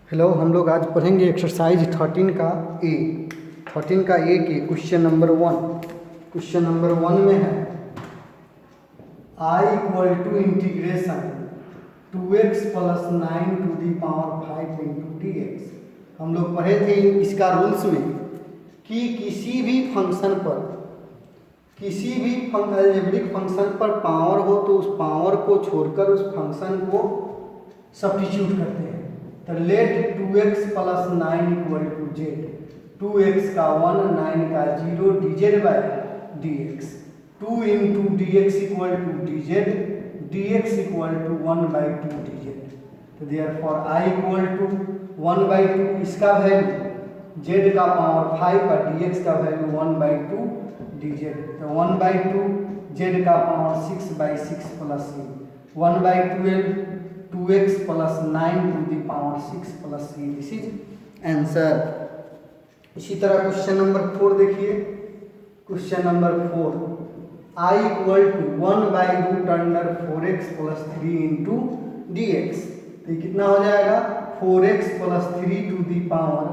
Hello, हम लोग आज पढ़ेंगे एक्सरसाइज 13 का ए के क्वेश्चन नंबर 1। क्वेश्चन नंबर 1 में है I equal to integration 2x plus 9 to the power 5 into dx। हम लोग पढ़े थे इसका रूल्स में कि किसी भी फंक्शन पर, किसी भी अलजेब्रिक फंक्शन पर पावर हो तो उस पावर को छोड़कर उस फंक्शन को सब्स्टिट्यूट करते हैं। तो let 2x plus 9 equal to z, 2x का 1, 9 का 0, dz by dx, 2 into D x equal to D z, d x equal to 1/2 dz। तो देयरफॉर I इक्वल टू 1/2, इसका वैल्यू z का पावर 5 और dx का वैल्यू 1/2 dz। तो 1/2 z का power 6/6 plus 1/12 2x plus 9 to the power 6 plus 3। This is answer. इसी तरह question number 4 देखिए। Question number 4, I equal to 1/√4x plus 3 into D x. तो कितना हो जाएगा 4x plus 3 to the power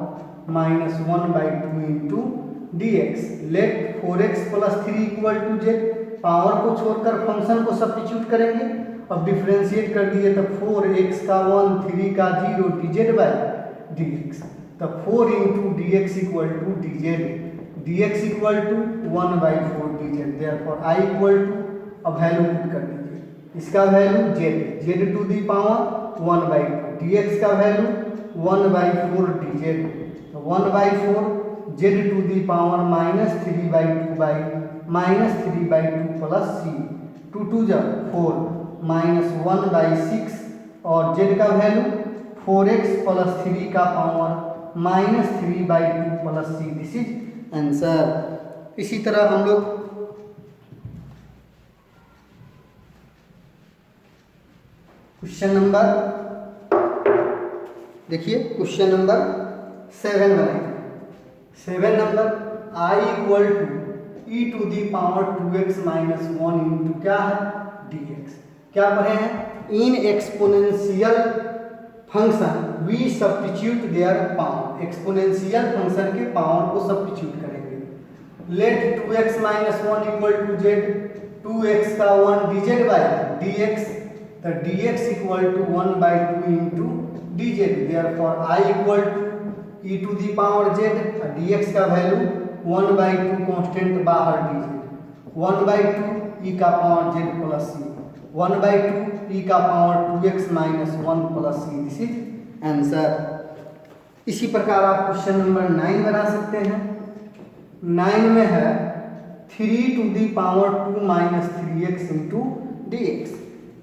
minus 1/2 into D x. Let 4x plus 3 equal to z, power को छोड़कर function को सब्स्टिट्यूट करेंगे। अब डिफ्रेंशिएट कर दिए तो 4x का 1, 3 का 0, dz बाय dx। तो 4 into D x equal to dz, dx equal to 1/4 dz। Therefore I equal to, अब वैल्यू पुट कर दीजिए, इसका value z to the power 1/2, dx का वैल्यू 1/4 dz। तो 1/4 z to the power -3/2 by -3/2 plus c, 2 2 जा 4 -1/6 और z का value 4x plus 3 का power -3/2 plus c। This is answer. इसी तरह हम लोग क्वेश्चन नंबर देखिए, क्वेश्चन नंबर 7 बनाएंगे। 7 नंबर I equal to e to the power 2x minus 1 into क्या है dx। क्या पढ़े हैं, in exponential function we substitute their power. Exponential function के पावर को सब्स्टिट्यूट करेंगे। Let 2x minus 1 equal to z, 2x का 1 dz बाय dx। तो dx equal to 1/2 into dz। Therefore I equal to e to the power z और dx का value 1/2 constant बाहर dz, 1/2 e का power z plus c, 1/2 e का power 2x minus 1 plus c। This is answer. इसी प्रकार आप question number 9 बना सकते हैं। 9 में है 3 to the power 2 minus 3x into dx।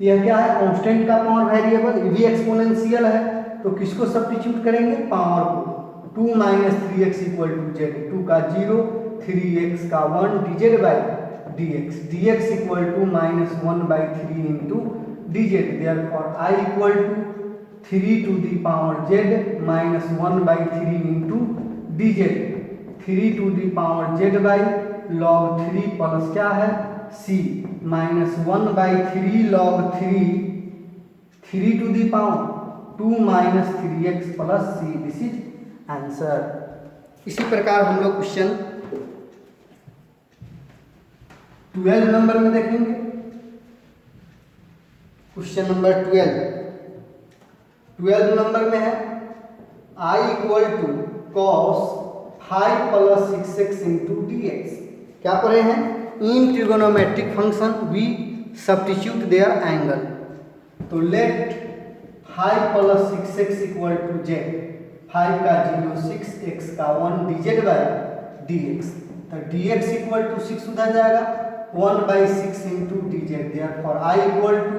यह क्या है, कांस्टेंट का पावर वेरिएबल, ये भी एक्सपोनेंशियल है। तो किसको सब्स्टिट्यूट करेंगे, पावर को। 2 minus 3x equal to Z, 2 का 0, 3x का 1 dz by dx, dx equal to -1/3 into dz। Therefore I equal to 3 to the power z minus 1/3 into dz, 3 to the power z by log 3 plus क्या है c, minus 1/3 log 3, 3 to the power 2 minus 3x plus c। This is answer. इसी प्रकार हम लोग question 12 number में देखेंगे। Question number 12 number में है I equal to cos 5 plus 6x into dx। क्या पढ़े हैं, इन trigonometric function we substitute their angle. तो let 5 plus 6x equal to z, 5 का 0, 6x का 1 dz बाय dx। तो dx इक्वल टू 6 उधर जाएगा, 1/6 into dz। Therefore I equal to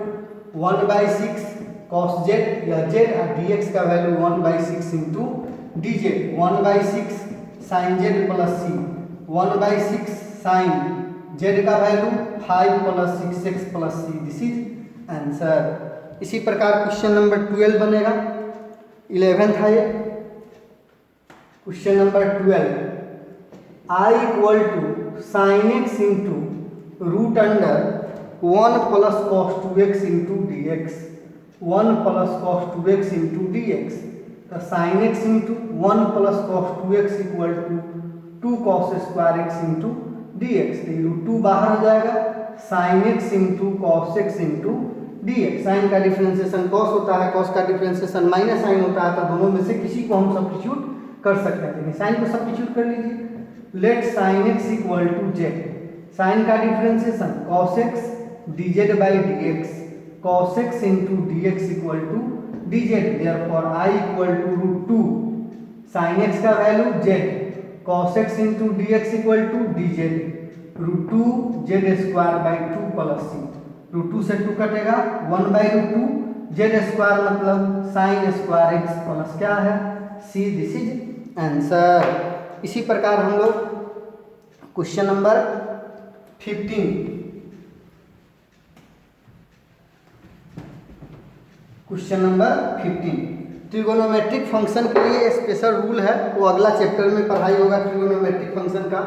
1/6 cos z, या z और dx का value 1/6 into dz, 1/6 sin z plus c, 1/6 sin z का value 5 plus 6x plus c। This is answer. इसी प्रकार question number 12 बनेगा। 11th है ये question number 12, I equal to sine x into root under 1 plus cos 2x into D x, 1 plus cos 2x into D x. तो sine x into 1 plus cos 2x equal to 2 cos square x into D x. तो root 2 बाहर हो जाएगा, sine x into cos x into D x. Sine का differentiation cos होता है, cos का differentiation minus sign होता है, तो दोनों में से किसी को हम सब्स्टिट्यूट कर सकते हैं। साइन को सब्स्टिट्यूट कर लीजिए। Let sine x equal to Z, sine का differentiation cos X dz by D x, cos x into D x equal to dz। Therefore I equal to root 2 sine x का value z, cos x into D x equal to dz, root 2 Z square by 2 plus C. Root 2 से 2 कटेगा, 1 by root 2 Z square मतलब sine square X plus क्या है सी। This is answer. इसी प्रकार हम लोग question number 15, question number 15 trigonometric function के लिए स्पेशल रूल है, वो अगला चैप्टर में पढ़ाई होगा ट्रिगोनोमेट्रिक फंक्शन का।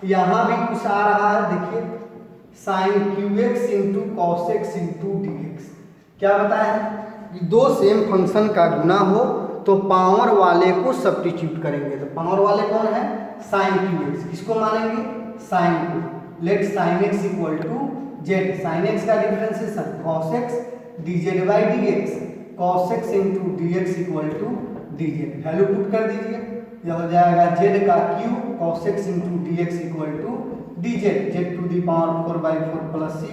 यहाँ भी कुछ आ रहा है, देखिए sine cube x into cos x into D x. क्या बताया है कि दो सेम फंक्शन का गुना हो तो पावर वाले को सब्स्टिट्यूट करेंगे। तो पावर वाले कौन है, साइन क्यू एक्स। किसको मानेंगे, साइन को। Let sine x equal to Z, sine x का differentiation cos X dz by D x, cos x into D x equal to dz। Value put कर दीजिए, यह हो जाएगा z का cube cos x into D x equal to dz, z to the power 4 by 4 plus C,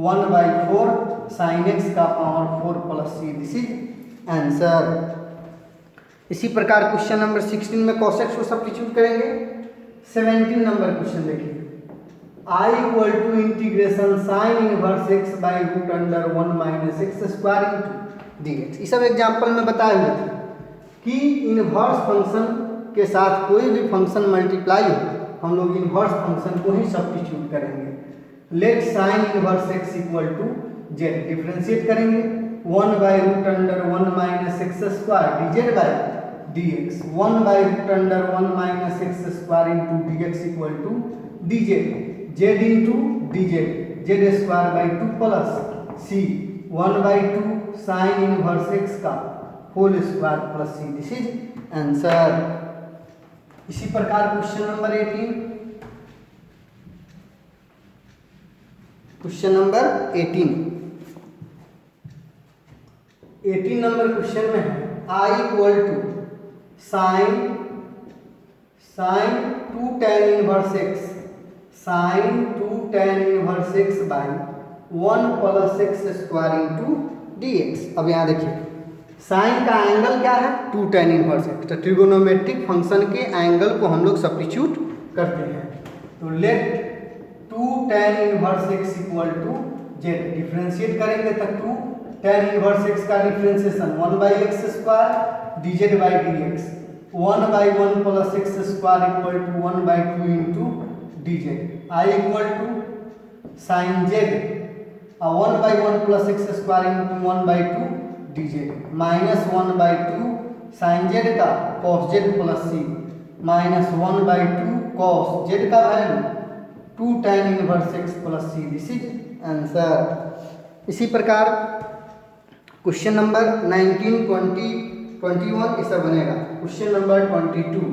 1 by 4 sine x का power 4 plus C. This is answer. इसी प्रकार question number 16 में कॉस एक्स को सब्स्टिट्यूट करेंगे। 17 number question देखिए, I equal to integration sine inverse x by root under 1 minus x square into D x. ये सब example में बताए हुए थे कि इनवर्स फंक्शन के साथ कोई भी फंक्शन मल्टीप्लाई हो, हम लोग इनवर्स फंक्शन को ही सब्स्टिट्यूट करेंगे। Let sine inverse x equal to Z, differentiate करेंगे 1 by root under 1 minus x square dz by D x, 1 by root under 1 minus x square into D x equal to dz, z into dz, Z square by 2 plus C, 1 by 2 sine inverse x का whole square plus C. This is answer. इसी प्रकार question number 18, question number 18 number question में है I equal to sine 2 tan inverse x, sine 2 tan inverse x by 1 plus x square into D x. अब यहाँ देखिए sign का angle क्या है 2 tan इनवर्स एक्स, तो ट्रिगोनोमेट्रिक फंक्शन के एंगल को हम लोग सब्स्टिट्यूट करते हैं। तो let 2 tan inverse x equal to Z, differentiate करेंगे तो 2 tan इनवर्स एक्स का differentiation 1 by x square dz by D x, 1 by 1 plus x square equal to 1 by 2 into dz। I equal to sine z 1 by 1 plus x square into 1 by 2 dz, minus 1 by 2 sine Z का cos Z plus C, minus 1 by 2 cos Z का value 2 tan inverse X plus C. This is answer. इसी प्रकार question number 19, 20, 21 ऐसा बनेगा। Question number 22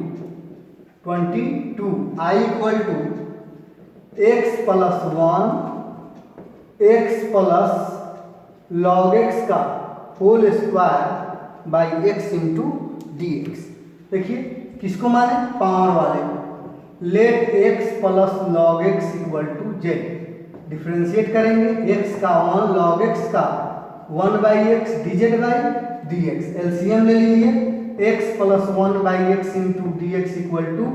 I equal to x plus 1 X plus log x का whole square by x into D X. देखिए किसको माने, power वाले को। Let X plus log x equal to Z, differentiate करेंगे एक्स का 1 लॉग एक्स का 1 by x dz by D x. LCM ले लीजिए, x plus 1 by x into D x equal to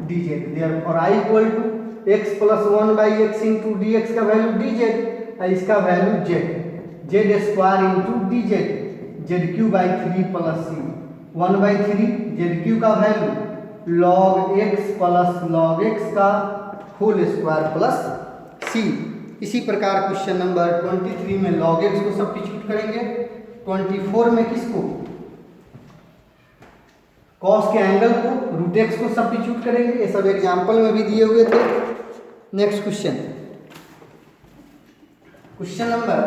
D Z. Therefore I equal to x plus 1 by x into D x का value d z, इसका value z, z square into d z, z cube by 3 plus C, 1 by 3 z cube का value log x plus log x का whole square plus सी। इसी प्रकार question number 23 में log x को substitute करेंगे। 24 में किसको, कॉस के एंगल को, रूट एक्स को सब्स्टिट्यूट करेंगे। ये सब एग्जाम्पल में भी दिए हुए थे। Next question, question number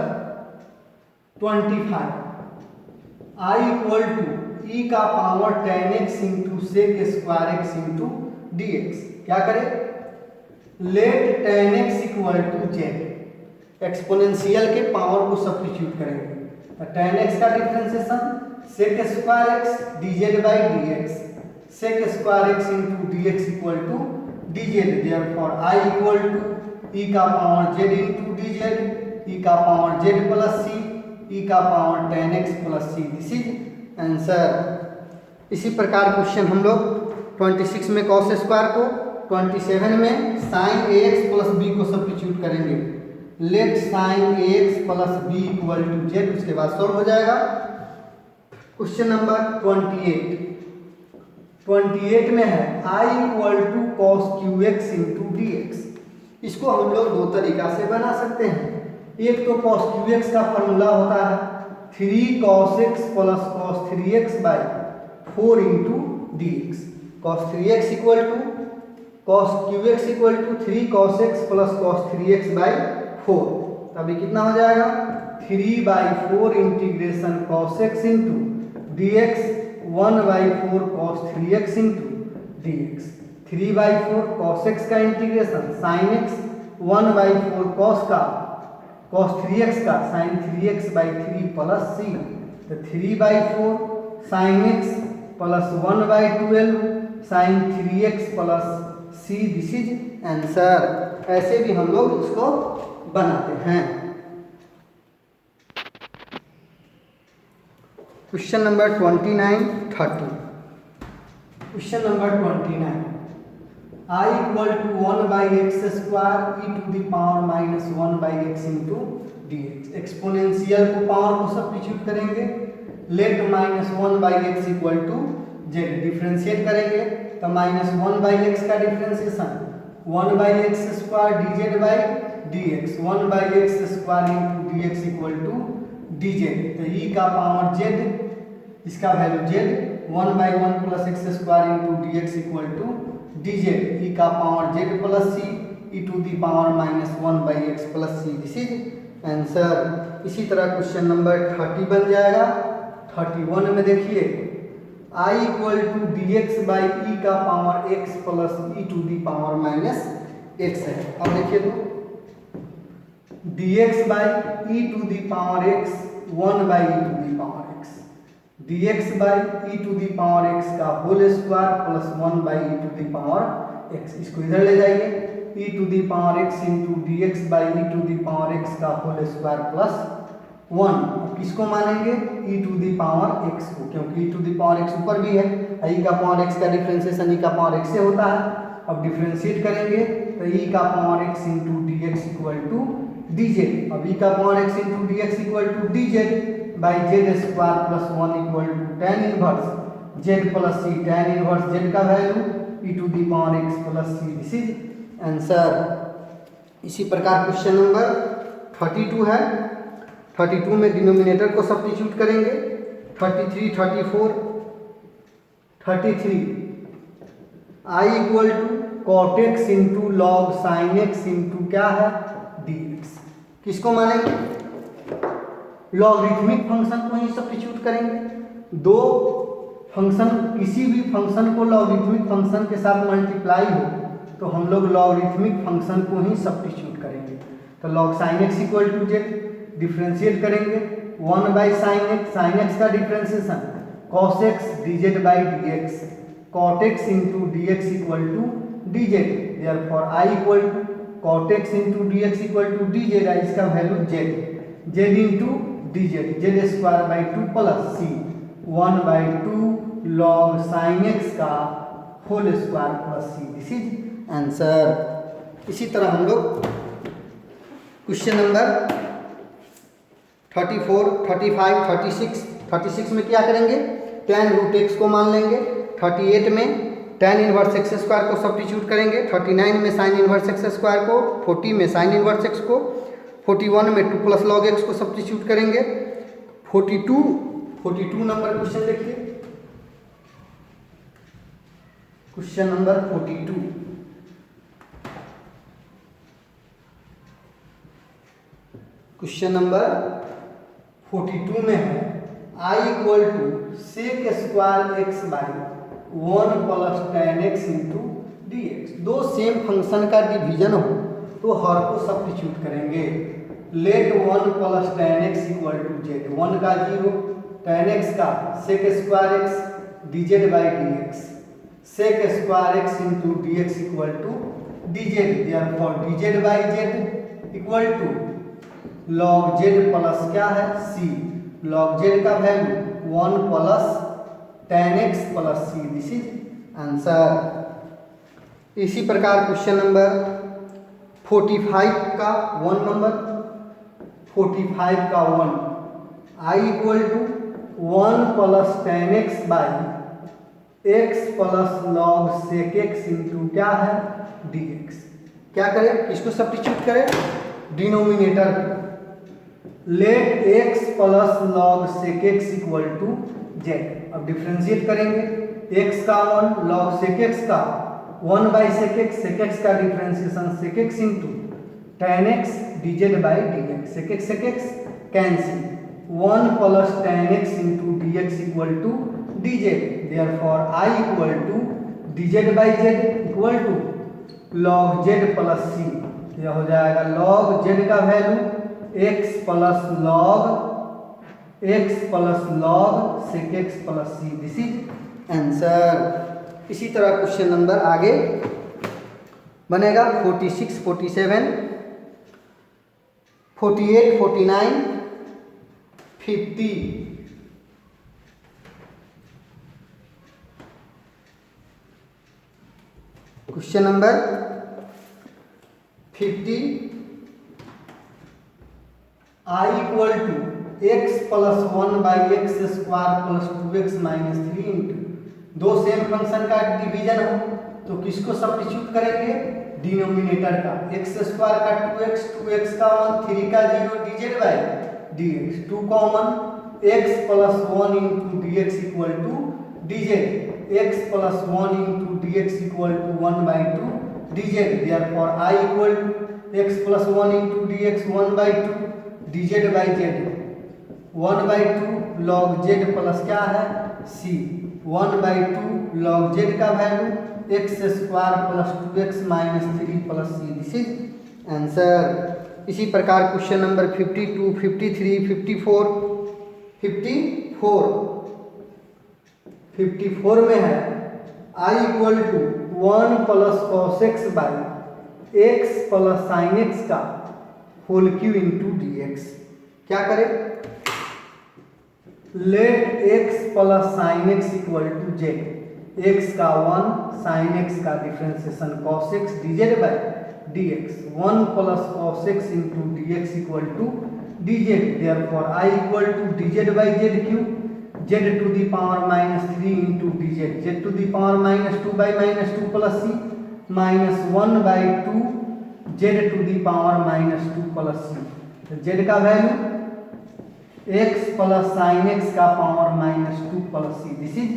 25 I equal to e का power tan x into sec square x into D x. क्या करें, let tan x equal to Z, exponential के पावर को सब्स्टिट्यूट करेंगे। तो tan x का differentiation sec square x D Z by D x, sec square x into D x equal to D Z. Therefore I equal to E का power Z into d z, e का power z plus c, e का power tan x plus C. This is answer. इसी प्रकार question हम लोग 26 में cos square को, 27 में sine a x plus b को सब्स्टिट्यूट करेंगे। Let sine a x plus b equal to z, उसके बाद सॉल्व हो जाएगा। क्वेश्चन नंबर 28 में है I equal to cos cube x into D X. इसको हम लोग दो तरीका से बना सकते हैं। एक तो कॉस क्यू एक्स का फॉर्मूला होता है 3 cos x plus cos 3x by 4 into D x. Cos 3x equal to cos cube x equal to 3 cos x plus cos 3x by 4। तभी कितना हो जाएगा 3/4 integration cos x into D x 1/4 cos 3x into D x. 3/4 cos x का integration sine x 1/4 cos 3x का sign 3x by 3 plus c. तो 3/4 sine x plus 1/12 sine 3x plus C. This is answer. ऐसे भी हम लोग इसको बनाते हैं। Question number 29-30। Question number 29, I equal to 1/x square e to the power minus 1/x into D x. Exponential को power को सब्स्टिट्यूट करेंगे। Let minus 1/x equal to Z, differentiate करेंगे तो माइनस 1/x का differentiation 1/x square d Z by D x, 1/x square into D x equal to D z. तो e का power z, इसका value z 1/1 plus x square into D x equal to D z, e का power z plus c e to the power minus 1/x plus C. This is answer. इसी तरह question number 30 बन जाएगा। 31 में देखिए I equal to d x by e का power x plus e to the power minus x है। अब देखिए तो d x by e to the power x 1/e to the power x, d x by e to the power x का whole square plus 1/e to the power x. इसको इधर ले जाइए, e to the power x into D x by e to the power x का whole square plus 1। किसको मानेंगे ई to the power x को, क्योंकि ई टू दी पावर एक्स ऊपर भी है। ई का पावर एक्स का डिफ्रेंशिएशन ई का पावर एक्स से होता है। अब डिफ्रेंशिएट करेंगे तो ई का power x into D x equal to D z. अब ई का power x into D x equal to D Z by z square plus 1 equal to tan inverse z plus c. tan inverse z का value e to the power x plus C. This is answer. इसी प्रकार question number 32 है। 32 में denominator को substitute करेंगे। 33, 34, 33 I equal to cot x into log sine x into क्या है D x. किसको मानेंगे लॉगरिथमिक फंक्शन को ही सब्स्टिट्यूट करेंगे। दो फंक्शन, किसी भी फंक्शन को लॉगरिथमिक फंक्शन के साथ मल्टीप्लाई हो तो हम लोग लॉगरिथमिक फंक्शन को ही सब्स्टिट्यूट करेंगे। तो log sine x equal to Z, differentiate करेंगे 1/sin x, साइन एक्स का differentiation cos x dz by D x, cot x into D x equal to D Z. Therefore I equal to cot x into D x equal to D z. इसका value z, z into d z, z square by 2 plus c 1/2 log sine x का whole square plus C. This is answer. इसी तरह हम लोग question number 34, 35, 36, 36 में क्या करेंगे tan root x को मान लेंगे। 38 में tan इनवर्स एक्स स्क्वायर को सब्स्टिट्यूट करेंगे। 39 में साइन इनवर्स एक्स स्क्वायर को, 40 में साइन इनवर्स एक्स को, 41 में 2 प्लस लॉग एक्स को सब्स्टिट्यूट करेंगे। 42 नंबर क्वेश्चन देखिए। क्वेश्चन नंबर 42, क्वेश्चन नंबर 42 में है I equal to sec square x by 1 plus tan x into D x. दो सेम फंक्शन का डिवीजन हो तो हर को सब्स्टिट्यूट करेंगे। Let 1 plus tan x equal to z, 1 का 0, tan x का sec square x D Z by D x, sec square x into D x equal to D Z. Therefore d Z by z equal to log z plus क्या है c, log z का value 1 plus tan x plus C, this is answer. इसी प्रकार question number 45 का 1 number, 45 का 1, I equal to 1 plus tan x by x plus log sec x into क्या है dx। क्या करें, इसको सब्स्टिट्यूट करें denominator. Let x plus log sec x equal to z. अब डिफ्रेंशिएट करेंगे, x का 1 लॉग सेक x का 1 बाई सेक x का differentiation sec x into tan x d Z by D x, sec x cancel, 1 plus tan x into D x equal to D Z. Therefore I equal to D Z by z equal to log z plus c. यह हो जाएगा log z का value x plus log sec x plus C, this is answer. इसी तरह question number आगे बनेगा 46, 47, 48, 49, 50। Question number 50, I equal to x plus 1 by x square plus 2x minus 3 into, दो same function का division हो तो किसको सब्स्टिट्यूट करेंगे, डिनोमिनेटर का, एक्स स्क्वायर का 2x का 1, 3 का 0 d Z by D x, 2 common, x plus 1 into D x equal to D z, x plus 1 into D x equal to 1 by 2 d Z. Therefore I equal to x plus 1 into D x 1 by 2 d Z by z, 1 by 2 log z plus क्या है c, 1 by 2 log z का value x square plus 2x minus 3 plus C, this is answer. इसी प्रकार question number 52, 53, 54, 54 में है I equal to 1 plus cos x by x plus sine x का whole cube into D x. क्या करें, let x plus sine x equal to z, x का 1 sine x का differentiation cos x D Z by D x, 1 plus cos x into D x equal to D Z. Therefore I equal to D Z by z cube, z to the power minus 3 into d z, z to the power minus 2 by minus 2 plus C, minus 1 by 2 z to the power minus 2 plus c. तो z का value x plus sine x का power minus 2 plus C, this is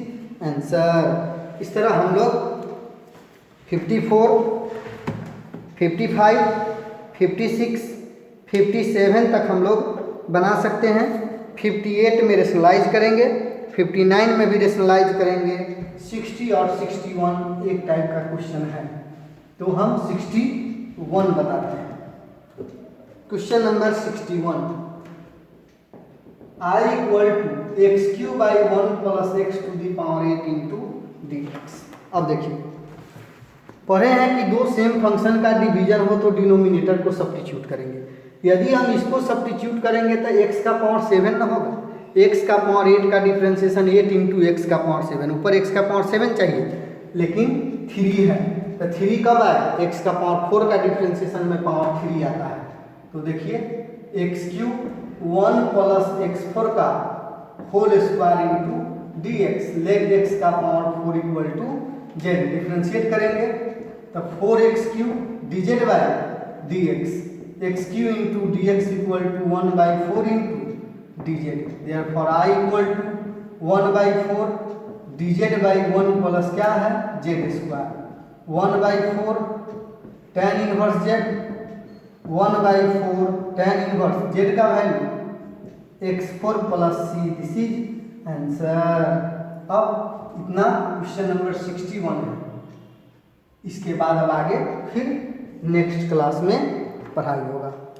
answer. इस तरह हम लोग 54, 55, 56, 57 तक हम लोग बना सकते हैं। 58 में रेशनलाइज करेंगे, 59 में भी रेशनलाइज करेंगे, 60 और 61 एक टाइप का क्वेश्चन है तो हम 61 बताते हैं। Question number 61, I equal to X Q by 1 plus X to the power 8 into D x. अब देखिए पढ़े हैं कि दो सेम फंक्शन का डिवीजन हो तो डिनोमिनेटर को सब्स्टिट्यूट करेंगे। यदि हम इसको सब्स्टिट्यूट करेंगे तो x का पावर 7 ना होगा, x का पावर 8 का डिफ्रेंसिएशन 8 इंटू एक्स का पावर 7, ऊपर x का पावर 7 चाहिए लेकिन 3 है तो 3 कब आए, x का पावर 4 का डिफ्रेंसिएशन में पावर 3 आता है। तो देखिए एक्स क्यू 1 प्लस एक्स 4 का whole square into D x, let x का power 4 equal to Z, differentiate करेंगे तो 4x cube d Z by D x, x cube into D x equal to 1 by 4 into d Z. Therefore I equal to 1 by 4 d Z by 1 plus क्या है z square, 1 by 4 tan inverse z, 1 by 4 tan inverse z का value x4 plus C, this is answer. अब इतना question number 61 है। इसके बाद अब आगे फिर नेक्स्ट क्लास में पढ़ाई होगा।